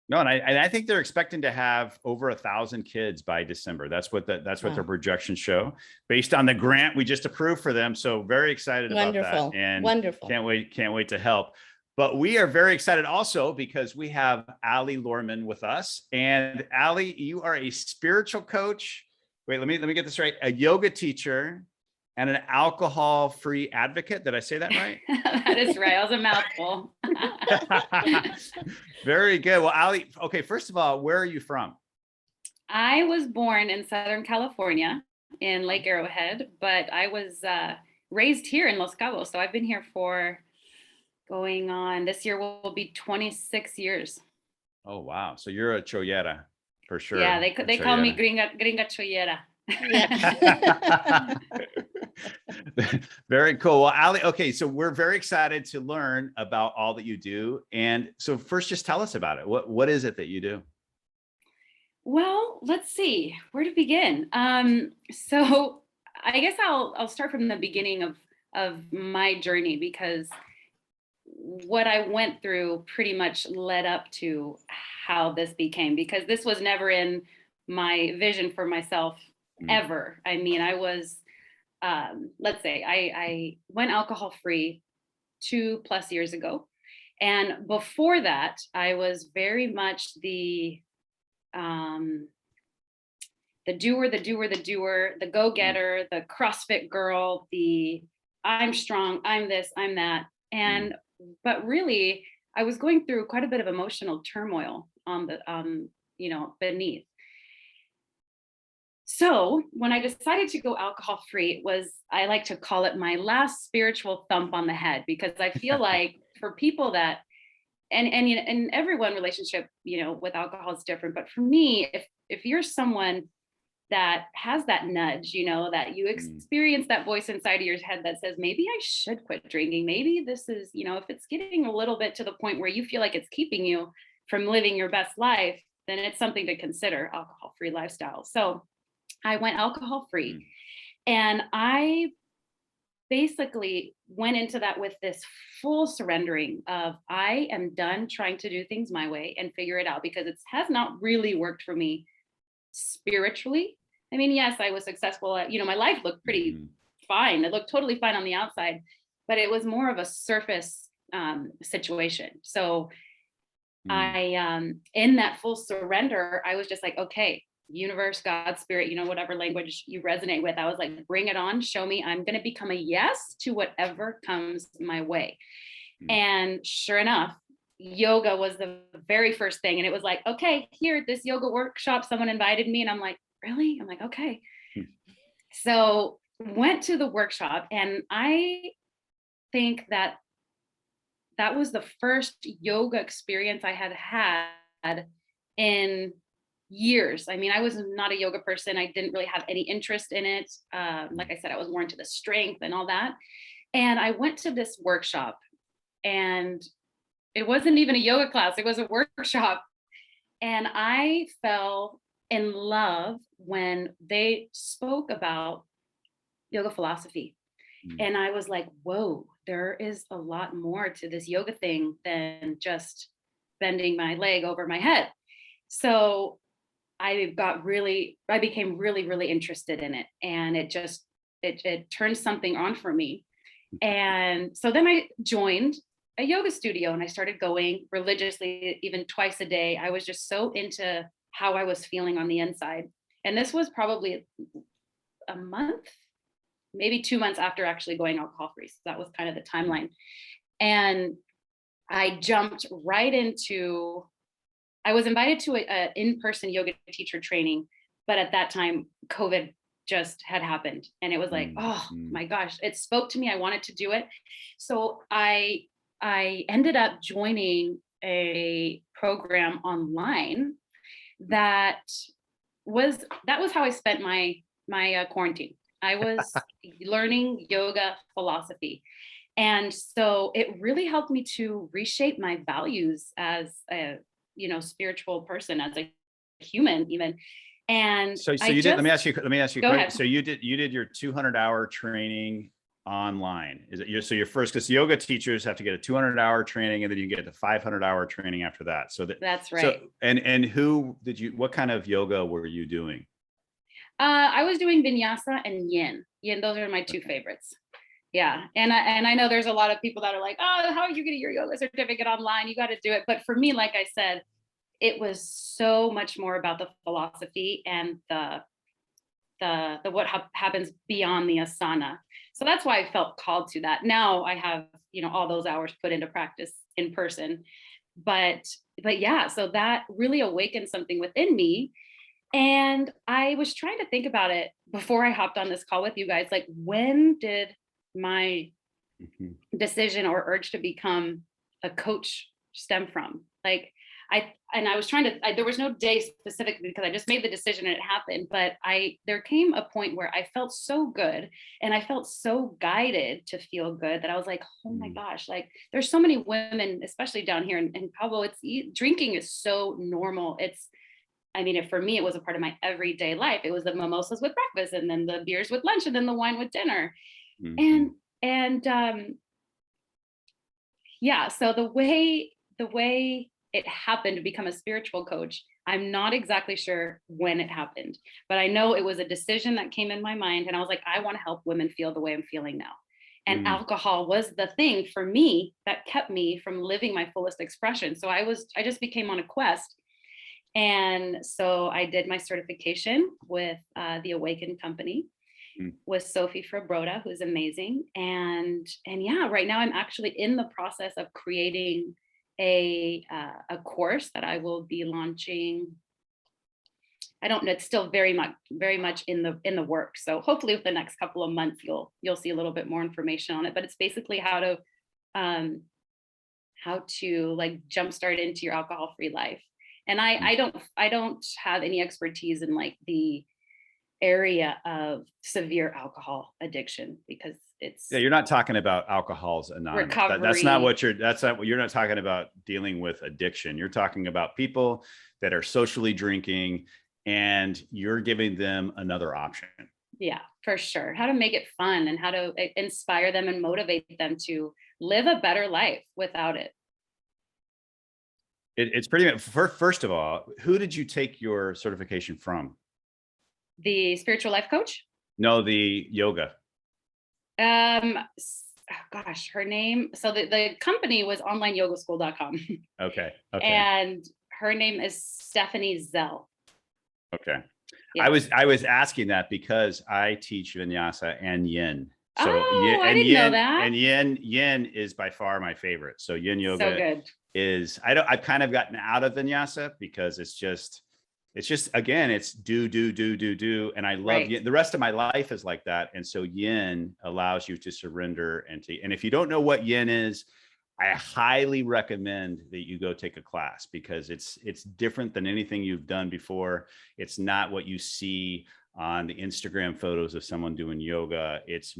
No, and I think they're expecting to have over 1,000 kids by December. That's what their projections show, based on the grant we just approved for them. So very excited about that, and wonderful. Can't wait to help. But we are very excited also because we have Ali Lohrman with us. And Ali, you are a spiritual coach. Wait, let me get this right. A yoga teacher and an alcohol-free advocate. Did I say that right? That is right. That was a mouthful. Very good. Well, Ali, okay, first of all, where are you from? I was born in Southern California in Lake Arrowhead, but I was raised here in Los Cabos. So I've been here for going on, this year will be 26 years. Oh, wow. So you're a chollera for sure. Yeah, they call me gringa chollera. Yeah. Very cool. Well, Ali, okay, so we're very excited to learn about all that you do. And so first, just tell us about it. What is it that you do? Well, let's see, where to begin. So I guess I'll start from the beginning of my journey, because what I went through pretty much led up to how this became, because this was never in my vision for myself ever. I mean, I was, let's say I went alcohol free 2+ years ago. And before that, I was very much the doer, the go-getter, the CrossFit girl, the I'm strong, I'm this, I'm that. And but really, I was going through quite a bit of emotional turmoil beneath. So when I decided to go alcohol free, it was, I like to call it my last spiritual thump on the head, because I feel like for people that, and everyone relationship, with alcohol is different. But for me, if you're someone that has that nudge, that you experience that voice inside of your head that says, maybe I should quit drinking. Maybe this is, if it's getting a little bit to the point where you feel like it's keeping you from living your best life, then it's something to consider, alcohol-free lifestyle. So I went alcohol-free. And I basically went into that with this full surrendering of I am done trying to do things my way and figure it out, because it has not really worked for me spiritually. I mean, yes, I was successful at, my life looked pretty fine. It looked totally fine on the outside, but it was more of a surface situation. So I, in that full surrender, I was just like, okay, universe, God, spirit, whatever language you resonate with, I was like, bring it on, show me. I'm going to become a yes to whatever comes my way. And sure enough, yoga was the very first thing. And it was like, okay, here at this yoga workshop, someone invited me, and I'm like, really? I'm like, okay. So went to the workshop, and I think that was the first yoga experience I had had in years. I mean, I was not a yoga person. I didn't really have any interest in it. Like I said, I was more into the strength and all that. And I went to this workshop, and it wasn't even a yoga class. It was a workshop. And I fell in love when they spoke about yoga philosophy. And I was like, whoa, there is a lot more to this yoga thing than just bending my leg over my head. So I became really, really interested in it. And it turned something on for me. And so then I joined a yoga studio, and I started going religiously, even twice a day. I was just so into how I was feeling on the inside. And this was probably a month, maybe 2 months after actually going alcohol free. So that was kind of the timeline. And I jumped right into, I was invited to an in-person yoga teacher training, but at that time, COVID just had happened. And it was like, oh my gosh, it spoke to me. I wanted to do it. So I ended up joining a program online that was how I spent my quarantine. I was learning yoga philosophy. And so it really helped me to reshape my values as a, spiritual person, as a human even. And so you did, let me ask you go quick. ahead. So you did your 200-hour training online. Is it your first, because yoga teachers have to get a 200-hour training, and then you get a 500-hour training after that. So that's right. So, and what kind of yoga were you doing? I was doing vinyasa and yin. Those are my two favorites. Yeah. And I know there's a lot of people that are like, oh, how are you getting your yoga certificate online? You got to do it. But for me, like I said, it was so much more about the philosophy and the what happens beyond the asana. So that's why I felt called to that. Now I have, all those hours put into practice in person. But yeah, so that really awakened something within me. And I was trying to think about it before I hopped on this call with you guys. Like, when did my decision or urge to become a coach stem from? Like, I was trying to, there was no day specifically, because I just made the decision and it happened. But there came a point where I felt so good, and I felt so guided to feel good, that I was like, oh my gosh, like, there's so many women, especially down here in Cabo, drinking is so normal. For me, it was a part of my everyday life. It was the mimosas with breakfast, and then the beers with lunch, and then the wine with dinner. Yeah, so the way it happened to become a spiritual coach, I'm not exactly sure when it happened, but I know it was a decision that came in my mind, and I was like, I want to help women feel the way I'm feeling now. And alcohol was the thing for me that kept me from living my fullest expression. So I just became on a quest. And so I did my certification with the Awaken Company with Sophie Frabroda, who's amazing. And yeah, right now I'm actually in the process of creating a course that I will be launching. I don't know, it's still very much in the works. So hopefully with the next couple of months, you'll see a little bit more information on it. But it's basically how to like jumpstart into your alcohol-free life. And I don't have any expertise in like the area of severe alcohol addiction, because you're not talking about Alcoholics Anonymous. That's not what you're not talking about dealing with addiction. You're talking about people that are socially drinking, and you're giving them another option. Yeah, for sure. How to make it fun and how to inspire them and motivate them to live a better life without it. It's pretty much, first of all, who did you take your certification from? The spiritual life coach? No, the yoga. Gosh, her name. So the company was onlineyogaschool.com. Okay. And her name is Stephanie Zell. Okay. Yeah. I was asking that because I teach vinyasa and yin. So I didn't know that. And yin is by far my favorite. So yin yoga So good. is, I've kind of gotten out of vinyasa because it's just again, it's do. And I love yin. The rest of my life is like that. And so yin allows you to surrender and if you don't know what yin is, I highly recommend that you go take a class because it's different than anything you've done before. It's not what you see on the Instagram photos of someone doing yoga. It's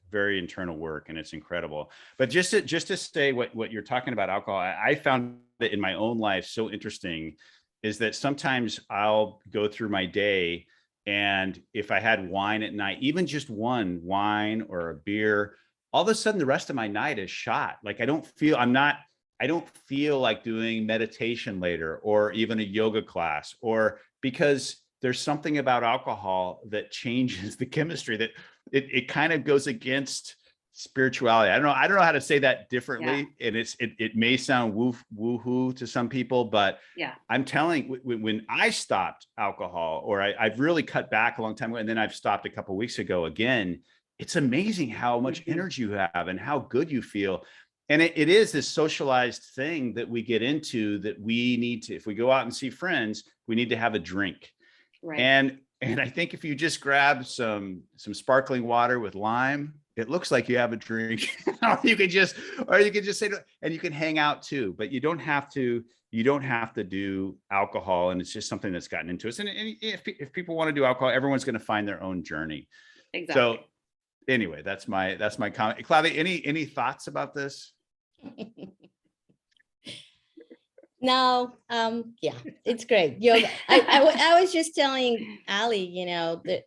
very internal work and it's incredible. But just to say what you're talking about alcohol, I found that in my own life so interesting is that sometimes I'll go through my day and if I had wine at night, even just one wine or a beer, all of a sudden the rest of my night is shot. Like I don't feel like doing meditation later or even a yoga class, or because there's something about alcohol that changes the chemistry, that it kind of goes against spirituality. I don't know how to say that differently. Yeah. And it may sound woo-hoo to some people, but yeah, I'm telling, when I stopped alcohol, or I've really cut back a long time ago, and then I've stopped a couple of weeks ago again, it's amazing how much energy you have and how good you feel. And it is this socialized thing that we get into, that we need to, if we go out and see friends, we need to have a drink. Right. And I think if you just grab some sparkling water with lime, it looks like you have a drink. or you can just say, and you can hang out too, but you don't have to do alcohol. And it's just something that's gotten into us. And if people want to do alcohol, everyone's going to find their own journey. Exactly. So anyway, that's my comment. Claudia, any thoughts about this? No, yeah, it's great. Yoga. I was just telling Ali, that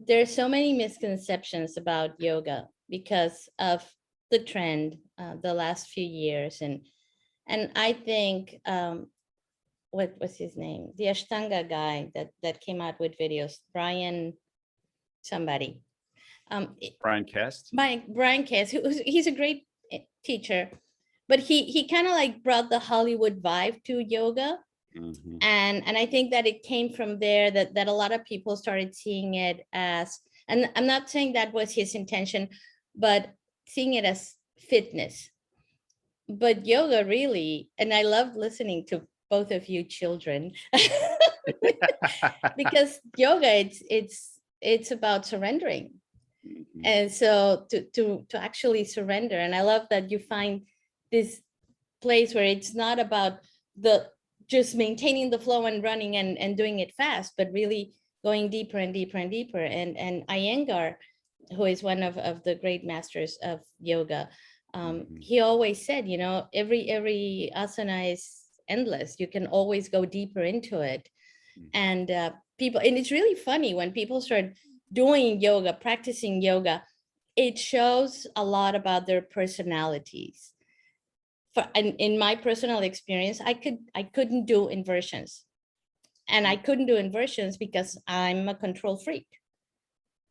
there's so many misconceptions about yoga because of the trend the last few years, and I think what was his name, the Ashtanga guy that came out with videos, Brian somebody. Brian Kest. Brian Kest, he's a great teacher, but he kind of like brought the Hollywood vibe to yoga. Mm-hmm. And I think that it came from there that a lot of people started seeing it as, and I'm not saying that was his intention, but seeing it as fitness. But yoga really, and I love listening to both of you children because yoga, it's about surrendering. Mm-hmm. And so to actually surrender. And I love that you find this place where it's not about just maintaining the flow and running and doing it fast, but really going deeper and deeper and deeper. And Iyengar, who is one of the great masters of yoga, he always said, every asana is endless. You can always go deeper into it. And people, and it's really funny when people start doing yoga, practicing yoga, it shows a lot about their personalities. In my personal experience, I couldn't do inversions, and I couldn't do inversions because I'm a control freak.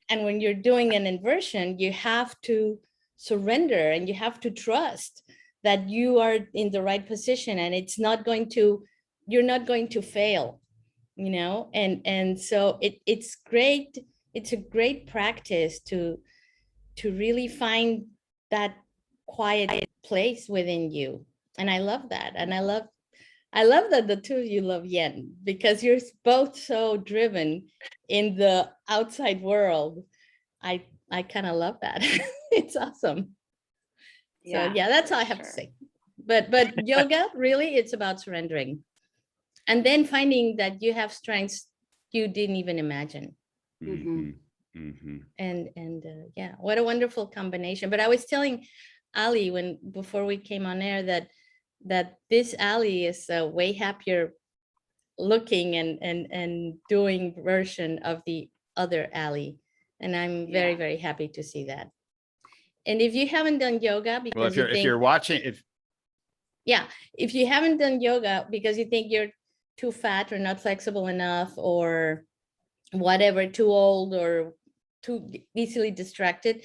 And when you're doing an inversion, you have to surrender and you have to trust that you are in the right position, and you're not going to fail, and so it's great. It's a great practice to really find that quiet place within you. And I love that. And I love that the two of you love yin, because you're both so driven in the outside world. I kind of love that. It's awesome. Yeah, so yeah, that's all I have to say. But yoga, really, it's about surrendering. And then finding that you have strengths you didn't even imagine. Mm-hmm. Mm-hmm. And yeah, what a wonderful combination. But I was telling Ali before we came on air that this Ali is a way happier looking and doing version of the other Ali. And I'm very, Yeah. very happy to see that. And if you haven't done yoga because Well, you think, if you're watching, if you haven't done yoga because you think you're too fat or not flexible enough or whatever, too old or too easily distracted,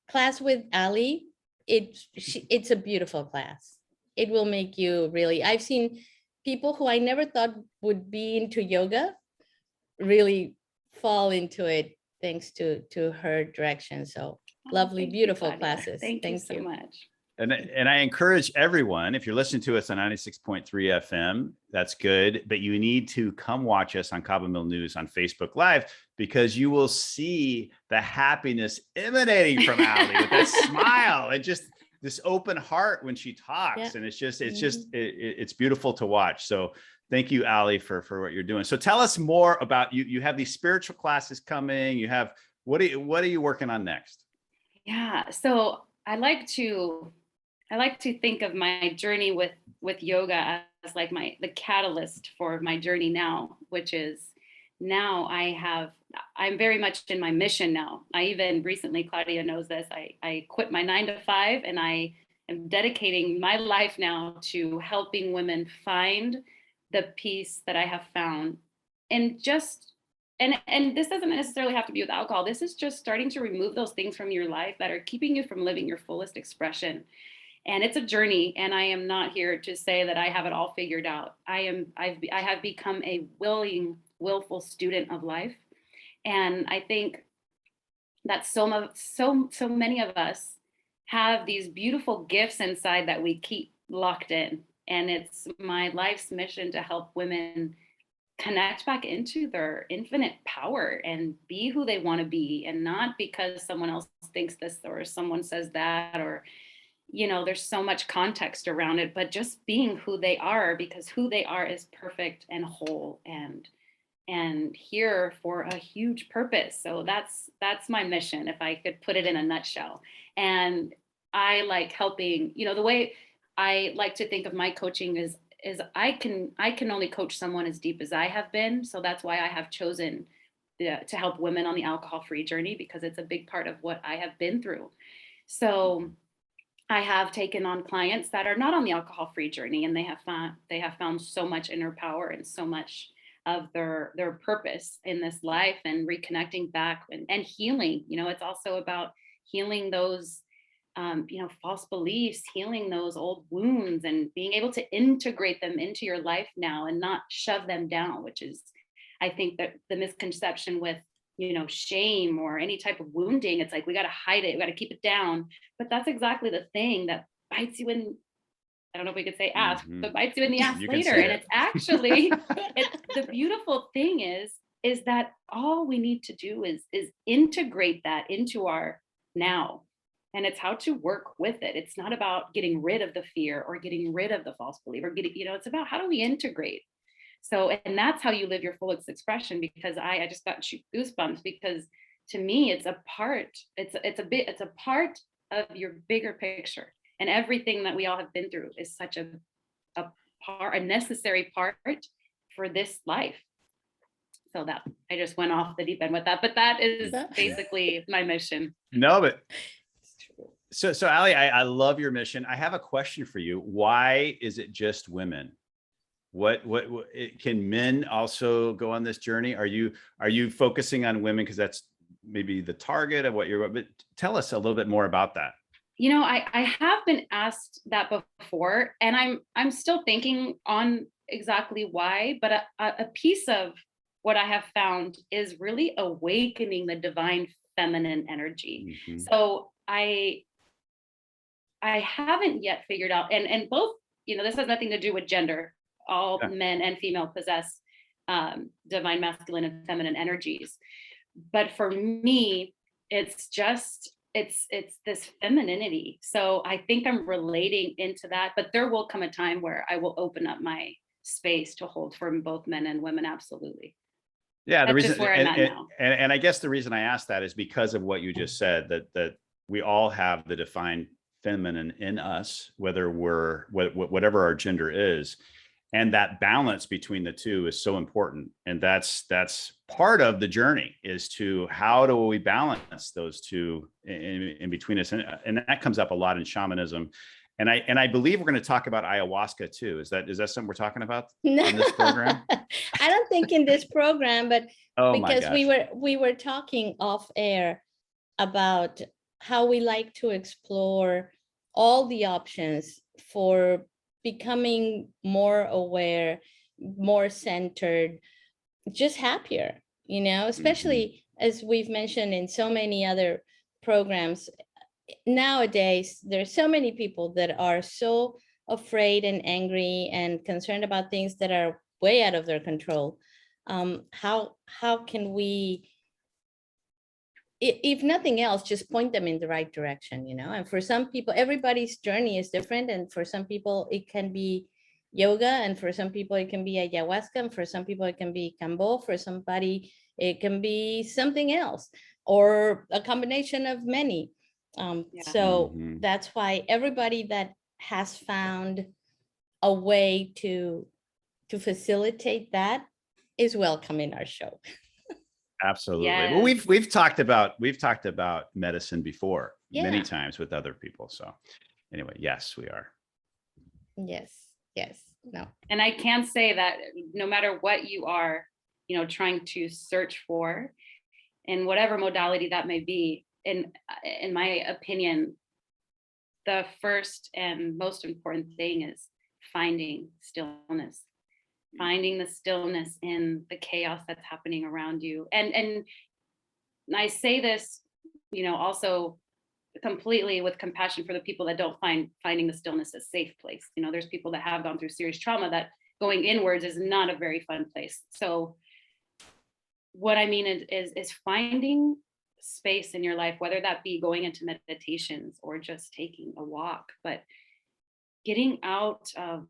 class with Ali, it's a beautiful class. It will make you really, I've seen people who I never thought would be into yoga really fall into it thanks to her direction. So lovely, Thank you, beautiful Claudia. classes. Thank you so much. and I encourage everyone, if you're listening to us on 96.3 FM, that's good, but you need to come watch us on Cabomil News on Facebook Live, because you will see the happiness emanating from Ali with that smile and just this open heart when she talks. Yeah. And it's beautiful to watch. So thank you, Ali, for what you're doing. So tell us more about you. You have these spiritual classes coming. You have, what are you working on next? Yeah. So I like to think of my journey with yoga as like the catalyst for my journey now, which is now I'm very much in my mission now. I even recently, Claudia knows this, I quit my 9-to-5 and I am dedicating my life now to helping women find the peace that I have found. And this doesn't necessarily have to be with alcohol. This is just starting to remove those things from your life that are keeping you from living your fullest expression. And it's a journey, and I am not here to say that I have it all figured out. I have become a willful student of life. And I think that so many of us have these beautiful gifts inside that we keep locked in. And it's my life's mission to help women connect back into their infinite power and be who they want to be, and not because someone else thinks this or someone says that, or there's so much context around it, but just being who they are, because who they are is perfect and whole and here for a huge purpose. So that's my mission, if I could put it in a nutshell. And I like helping, the way I like to think of my coaching is I can only coach someone as deep as I have been. So that's why I have chosen to help women on the alcohol-free journey, because it's a big part of what I have been through. So I have taken on clients that are not on the alcohol-free journey, and they have found so much inner power and so much of their purpose in this life, and reconnecting back and healing. It's also about healing those false beliefs, healing those old wounds, and being able to integrate them into your life now and not shove them down, which is, I think, that the misconception with shame or any type of wounding. It's like, we got to hide it, we got to keep it down. But that's exactly the thing that bites you in, I don't know if we could say ass, but bites you in the ass later. And it's actually, the beautiful thing is that all we need to do is integrate that into our now. And it's how to work with it. It's not about getting rid of the fear or getting rid of the false belief or it's about how do we integrate. So, and that's how you live your fullest expression, because I just got goosebumps, because to me, it's a part of your bigger picture, and everything that we all have been through is such a necessary part for this life. So that I just went off the deep end with that, but that is basically my mission. No, but so Ali, I love your mission. I have a question for you. Why is it just women? What can men also go on this journey? Are you focusing on women because that's maybe the target of what you're, but tell us a little bit more about that. I have been asked that before, and I'm still thinking on exactly why, but a piece of what I have found is really awakening the divine feminine energy. Mm-hmm. So I haven't yet figured out, and both, this has nothing to do with gender. All men and female possess divine masculine and feminine energies. But for me, it's this femininity. So I think I'm relating into that, but there will come a time where I will open up my space to hold for both men and women. Absolutely. Yeah. That's the reason, where I'm at now. And I guess the reason I asked that is because of what you just said, that we all have the defined feminine in us, whether we're whatever our gender is. And that balance between the two is so important. And that's part of the journey, is to how do we balance those two in between us. And that comes up a lot in shamanism. And I believe we're going to talk about ayahuasca too. Is that something we're talking about in this program? I don't think in this program, but Oh my because gosh. we were talking off air about how we like to explore all the options for becoming more aware, more centered, just happier, especially as we've mentioned in so many other programs. Nowadays, there's so many people that are so afraid and angry and concerned about things that are way out of their control. How can we, if nothing else, just point them in the right direction, And for some people, everybody's journey is different. And for some people, it can be yoga. And for some people, it can be ayahuasca. And for some people, it can be Cambo. For somebody, it can be something else, or a combination of many. So that's why everybody that has found a way to facilitate that is welcome in our show. Absolutely. Yes. Well, we've talked about medicine before many times with other people. So anyway, yes, we are. Yes. No. And I can say that no matter what you are, trying to search for, in whatever modality that may be, in my opinion, the first and most important thing is finding stillness. Finding the stillness in the chaos that's happening around you. And I say this, also completely with compassion for the people that don't finding the stillness a safe place. There's people that have gone through serious trauma that going inwards is not a very fun place. So what I mean is finding space in your life, whether that be going into meditations or just taking a walk, but getting out of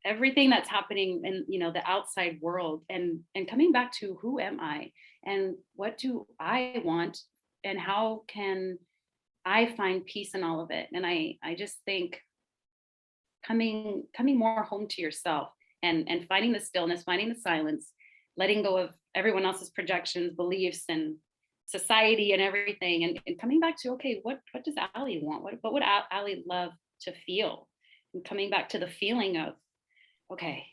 everything that's happening in the outside world, and coming back to who am I and what do I want and how can I find peace in all of it. And I just think coming more home to yourself and finding the stillness, finding the silence, letting go of everyone else's projections, beliefs, and society and everything, and coming back to, okay, what does Ali want? What would Ali love to feel? And coming back to the feeling of, okay,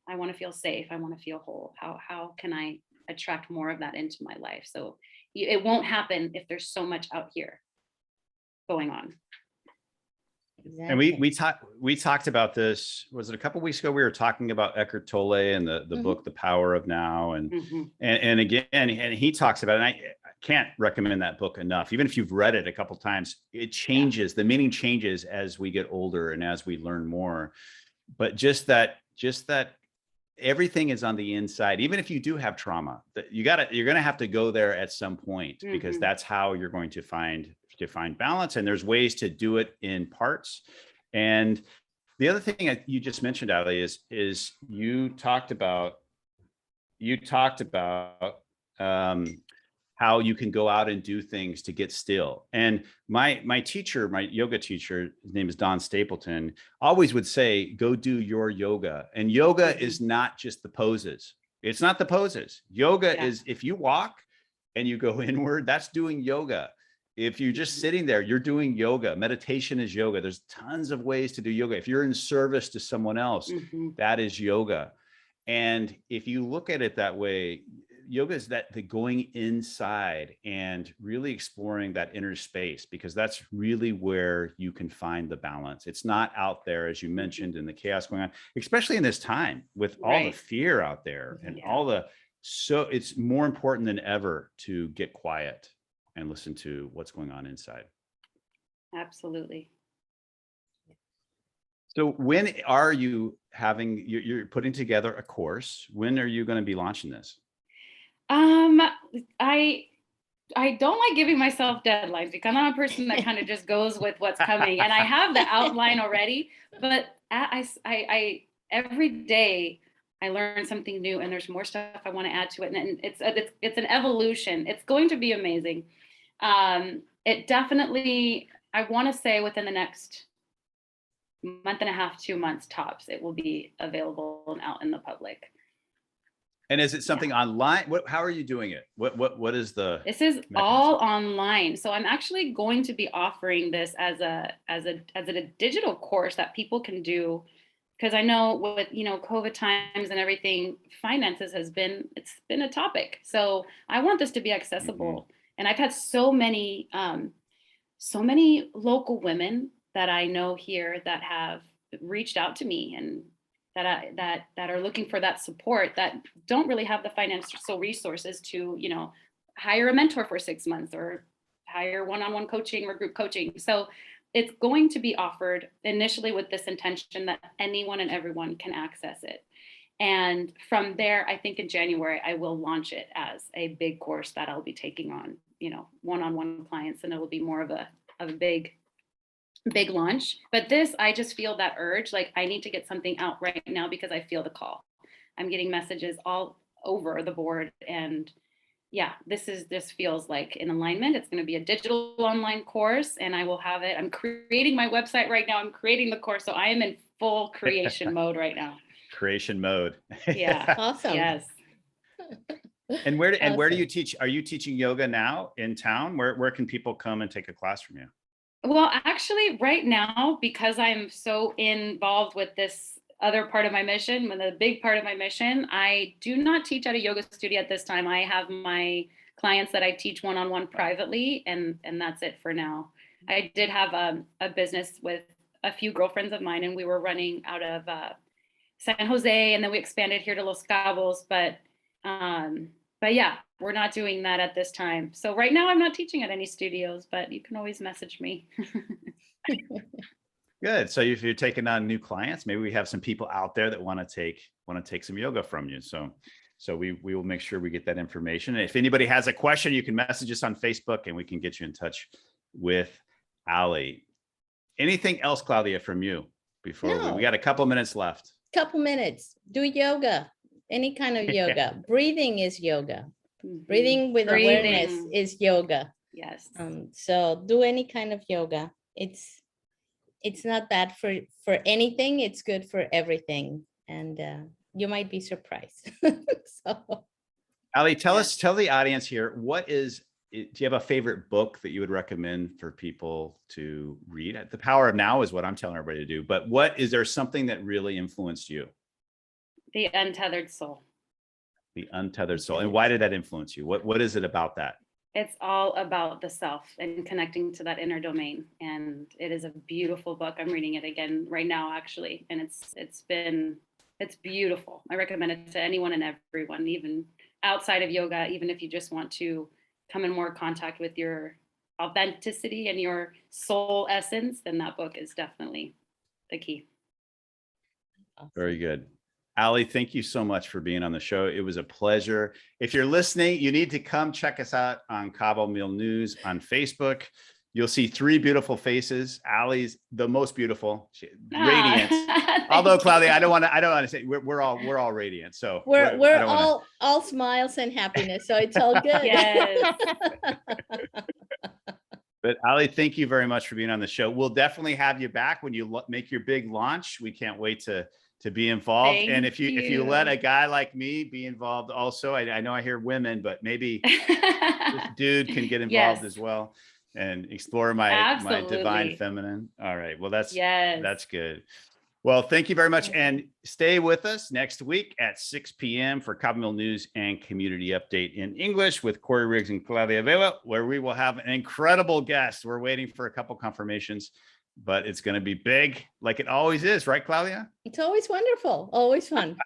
I want to feel safe. I want to feel whole. How can I attract more of that into my life? So it won't happen if there's so much out here going on. Exactly. And we talked about this, was it a couple of weeks ago? We were talking about Eckhart Tolle and the book, The Power of Now. And again, and he talks about it. And I can't recommend that book enough. Even if you've read it a couple of times, it changes, the meaning changes as we get older and as we learn more. But just that everything is on the inside. Even if you do have trauma, that you're going to have to go there at some point, because that's how you're going to find balance. And there's ways to do it in parts. And the other thing you just mentioned, Ali, is you talked about how you can go out and do things to get still. And my teacher, my yoga teacher, his name is Don Stapleton, always would say, go do your yoga. And yoga is not just the poses. It's not the poses. Yoga is, if you walk and you go inward, that's doing yoga. If you're just sitting there, you're doing yoga. Meditation is yoga. There's tons of ways to do yoga. If you're in service to someone else, that is yoga. And if you look at it that way, yoga is the going inside and really exploring that inner space, because that's really where you can find the balance. It's not out there, as you mentioned, in the chaos going on, especially in this time with all the fear out there and so it's more important than ever to get quiet and listen to what's going on inside. Absolutely. So when are you you're putting together a course? When are you going to be launching this? I don't like giving myself deadlines, because I'm a person that kind of just goes with what's coming, and I have the outline already, but I every day I learn something new, and there's more stuff I want to add to it. And it's an evolution. It's going to be amazing. It definitely, I want to say within the next month and a half, 2 months tops, it will be available and out in the public. And is it something online? How are you doing it? What is the This is mechanism? all online. So I'm actually going to be offering this as a digital course that people can do, because I know with, you know, COVID times and everything, finances it's been a topic. So I want this to be accessible. And I've had so many local women that I know here that have reached out to me and that are looking for that support, that don't really have the financial resources to, you know, hire a mentor for 6 months or hire one-on-one coaching or group coaching. So it's going to be offered initially with this intention that anyone and everyone can access it. And from there, I think in January, I will launch it as a big course that I'll be taking on, you know, one-on-one clients, and it will be more of a big launch. But this, I just feel that urge, like I need to get something out right now because I feel the call. I'm getting messages all over the board, and yeah, this feels like in alignment. It's going to be a digital online course, and I will have it. I'm creating my website right now. I'm creating the course, so I am in full creation mode right now. Creation mode. Yeah. Awesome. Yes. And where do Awesome. you teach? Are you teaching yoga now in town? Where can people come and take a class from you? Well, actually, right now, because I'm so involved with this other part of my mission, with a big part of my mission, I do not teach at a yoga studio at this time. I have my clients that I teach one-on-one privately, and that's it for now. I did have a business with a few girlfriends of mine, and we were running out of San Jose, and then we expanded here to Los Cabos, but yeah, we're not doing that at this time. So right now I'm not teaching at any studios, but you can always message me. Good. So if you're taking on new clients, maybe we have some people out there that want to take some yoga from you. So we will make sure we get that information. And if anybody has a question, you can message us on Facebook and we can get you in touch with Ali. Anything else, Claudia, from you before No. we got a couple minutes left? Couple minutes. Do yoga. Any kind of yoga. Breathing is yoga. Breathing with awareness is yoga. Yes. So do any kind of yoga. It's not bad for anything. It's good for everything. And you might be surprised. So Ali, tell the audience here, do you have a favorite book that you would recommend for people to read? The Power of Now is what I'm telling everybody to do, but is there something that really influenced you? The Untethered Soul. The Untethered Soul. And why did that influence you? What is it about that? It's all about the self and connecting to that inner domain. And it is a beautiful book. I'm reading it again right now, actually. And it's beautiful. I recommend it to anyone and everyone, even outside of yoga, even if you just want to come in more contact with your authenticity and your soul essence, then that book is definitely the key. Very good. Ali, thank you so much for being on the show. It was a pleasure. If you're listening, you need to come check us out on Cabomil News on Facebook. You'll see 3 beautiful faces. Ali's the most beautiful, radiant. Although Claudia, I don't want to say we're all radiant. So we're all smiles and happiness. So it's all good. Yes. But Ali, thank you very much for being on the show. We'll definitely have you back when you make your big launch. We can't wait to be involved. And if you let a guy like me be involved also, I know I hear women, but maybe this dude can get involved as well and explore my divine feminine. All right. Well, that's good. Well, thank you very much. And stay with us next week at 6 p.m. for Cabomil News and Community Update in English with Korey Riggs and Claudia Velo, where we will have an incredible guest. We're waiting for a couple confirmations, but it's going to be big like it always is. Right, Claudia? It's always wonderful. Always fun.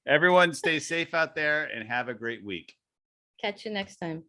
Everyone stay safe out there and have a great week. Catch you next time.